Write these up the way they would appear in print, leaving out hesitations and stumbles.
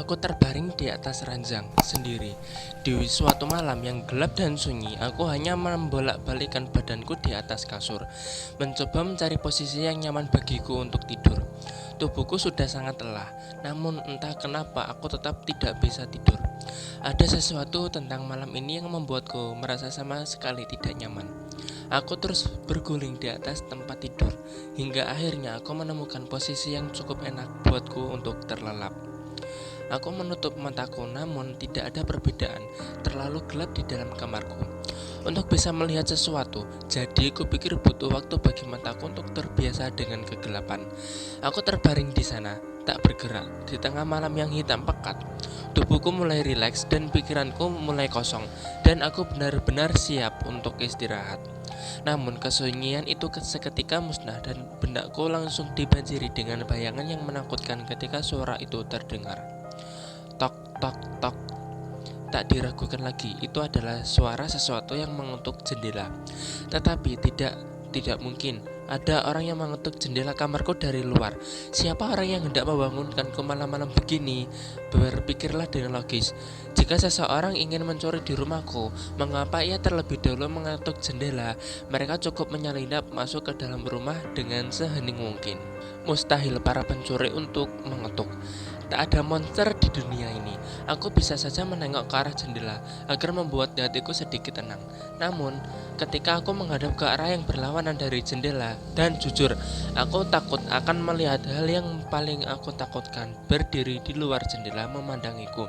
Aku terbaring di atas ranjang sendiri. Di suatu malam yang gelap dan sunyi, aku hanya membolak-balikkan badanku di atas kasur, mencoba mencari posisi yang nyaman bagiku untuk tidur. Tubuhku sudah sangat lelah, namun entah kenapa aku tetap tidak bisa tidur. Ada sesuatu tentang malam ini yang membuatku merasa sama sekali tidak nyaman. Aku terus berguling di atas tempat tidur, hingga akhirnya aku menemukan posisi yang cukup enak buatku untuk terlelap. Aku menutup mataku, namun tidak ada perbedaan. Terlalu gelap di dalam kamarku untuk bisa melihat sesuatu. Jadi kupikir butuh waktu bagi mataku untuk terbiasa dengan kegelapan. Aku terbaring di sana, tak bergerak, di tengah malam yang hitam pekat. Tubuhku mulai rileks dan pikiranku mulai kosong, dan aku benar-benar siap untuk istirahat. Namun kesunyian itu seketika musnah dan benakku langsung dibanjiri dengan bayangan yang menakutkan ketika suara itu terdengar. Tok, tok, tok. Tak diragukan lagi, itu adalah suara sesuatu yang mengetuk jendela. Tetapi tidak mungkin ada orang yang mengetuk jendela kamarku dari luar. Siapa orang yang hendak membangunkanku malam-malam begini? Berpikirlah dengan logis. Jika seseorang ingin mencuri di rumahku, mengapa ia terlebih dahulu mengetuk jendela? Mereka cukup menyelinap masuk ke dalam rumah dengan sehening mungkin. Mustahil para pencuri untuk mengetuk. Tak ada monster di dunia ini. Aku bisa saja menengok ke arah jendela agar membuat hatiku sedikit tenang. Namun, ketika aku menghadap ke arah yang berlawanan dari jendela, dan jujur, aku takut akan melihat hal yang paling aku takutkan berdiri di luar jendela memandangiku.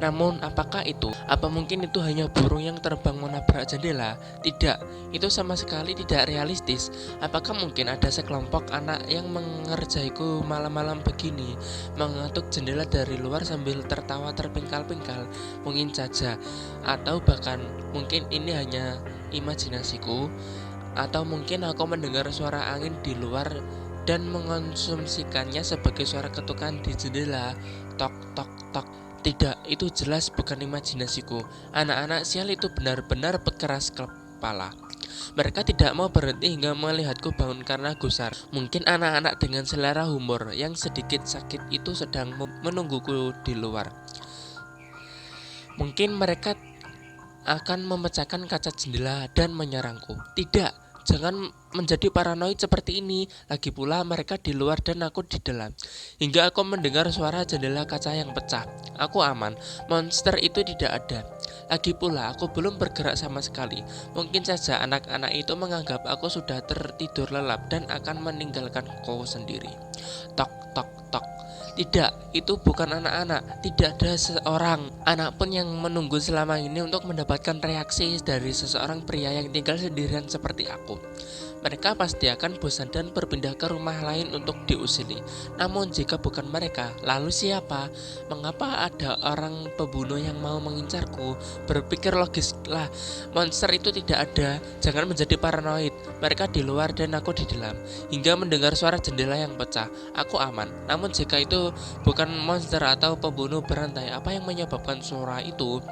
Namun, apakah itu? Apa mungkin itu hanya burung yang terbang menabrak jendela? Tidak, itu sama sekali tidak realistis. Apakah mungkin ada sekelompok anak yang mengerjaiku malam-malam begini, mengetuk jendela dari luar sambil tertawa terpingkal-pingkal? Mungkin saja. Atau bahkan mungkin ini hanya imajinasiku. Atau mungkin aku mendengar suara angin di luar dan mengonsumsikannya sebagai suara ketukan di jendela. Tok tok tok. Tidak, itu jelas bukan imajinasiku. Anak-anak sial itu benar-benar keras kepala. Mereka tidak mau berhenti hingga melihatku bangun karena gusar. Mungkin anak-anak dengan selera humor yang sedikit sakit itu sedang menungguku di luar. Mungkin mereka akan memecahkan kaca jendela dan menyerangku. Tidak, jangan menjadi paranoid seperti ini. Lagi pula mereka di luar dan aku di dalam. Hingga aku mendengar suara jendela kaca yang pecah. Aku aman, monster itu tidak ada. Lagi pula aku belum bergerak sama sekali. Mungkin saja anak-anak itu menganggap aku sudah tertidur lelap dan akan meninggalkanku sendiri. Tok tok tok. Tidak, itu bukan anak-anak. Tidak ada seorang anak pun yang menunggu selama ini untuk mendapatkan reaksi dari seseorang pria yang tinggal sendirian seperti aku. Mereka pasti akan bosan dan berpindah ke rumah lain untuk diusili. Namun jika bukan mereka, lalu siapa? Mengapa ada orang pembunuh yang mau mengincarku? Berpikir logislah, monster itu tidak ada. Jangan menjadi paranoid. Mereka di luar dan aku di dalam. Hingga mendengar suara jendela yang pecah, aku aman. Namun jika itu bukan monster atau pembunuh berantai, apa yang menyebabkan suara itu?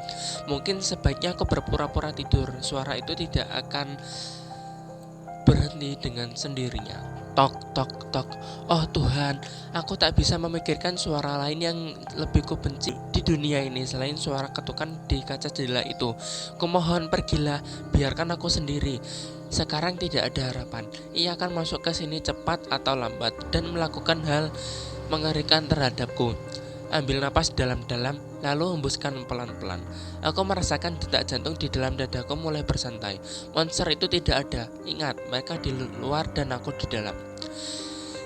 Mungkin sebaiknya aku berpura-pura tidur. Suara itu tidak akan berhenti dengan sendirinya. Tok tok tok. Oh Tuhan, aku tak bisa memikirkan suara lain yang lebih kubenci di dunia ini selain suara ketukan di kaca jendela itu. Kumohon pergilah, biarkan aku sendiri. Sekarang tidak ada harapan. Ia akan masuk ke sini cepat atau lambat dan melakukan hal mengerikan terhadapku. Ambil napas dalam-dalam, lalu hembuskan pelan-pelan. Aku merasakan detak jantung di dalam dadaku mulai bersantai. Monster itu tidak ada. Ingat, mereka di luar dan aku di dalam.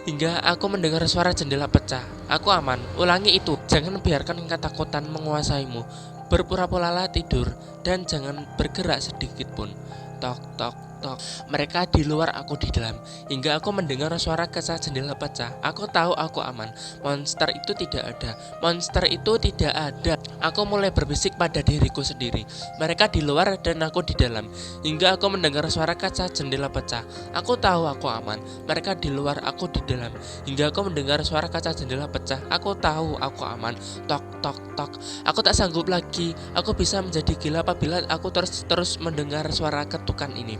Hingga aku mendengar suara jendela pecah. Aku aman. Ulangi itu. Jangan biarkan ketakutan menguasaimu. Berpura-pura tidur dan jangan bergerak sedikit pun. Tok tok tok. Mereka di luar, aku di dalam. Hingga aku mendengar suara kaca jendela pecah. Aku tahu aku aman. Monster itu tidak ada. Monster itu tidak ada. Aku mulai berbisik pada diriku sendiri. Mereka di luar dan aku di dalam. Hingga aku mendengar suara kaca jendela pecah. Aku tahu aku aman. Mereka di luar, aku di dalam. Hingga aku mendengar suara kaca jendela pecah. Aku tahu aku aman. Tok tok tok. Aku tak sanggup lagi. Aku bisa menjadi gila apabila aku terus mendengar suara ketukan ini.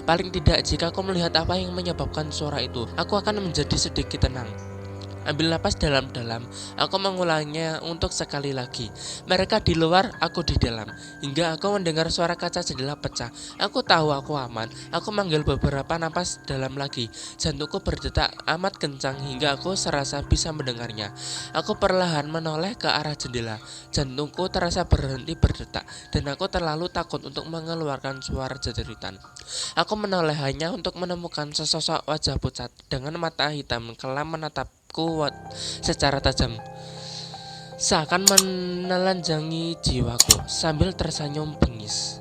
Paling tidak jika aku melihat apa yang menyebabkan suara itu, aku akan menjadi sedikit tenang. Ambil napas dalam-dalam, aku mengulangnya untuk sekali lagi. Mereka di luar, aku di dalam. Hingga aku mendengar suara kaca jendela pecah. Aku tahu aku aman. Aku manggil beberapa napas dalam lagi. Jantungku berdetak amat kencang hingga aku serasa bisa mendengarnya. Aku perlahan menoleh ke arah jendela. Jantungku terasa berhenti berdetak dan aku terlalu takut untuk mengeluarkan suara jeritan. Aku menoleh hanya untuk menemukan sesosok wajah pucat dengan mata hitam kelam menatapku secara tajam, seakan menelanjangi jiwaku sambil tersenyum bengis.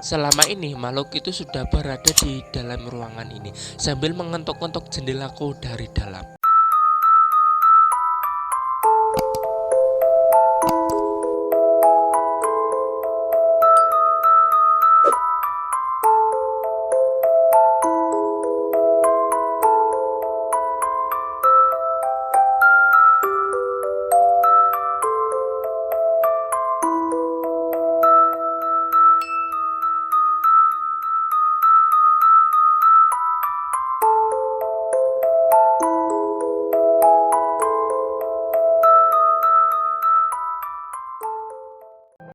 Selama ini makhluk itu sudah berada di dalam ruangan ini sambil mengetuk-ketuk jendelaku dari dalam.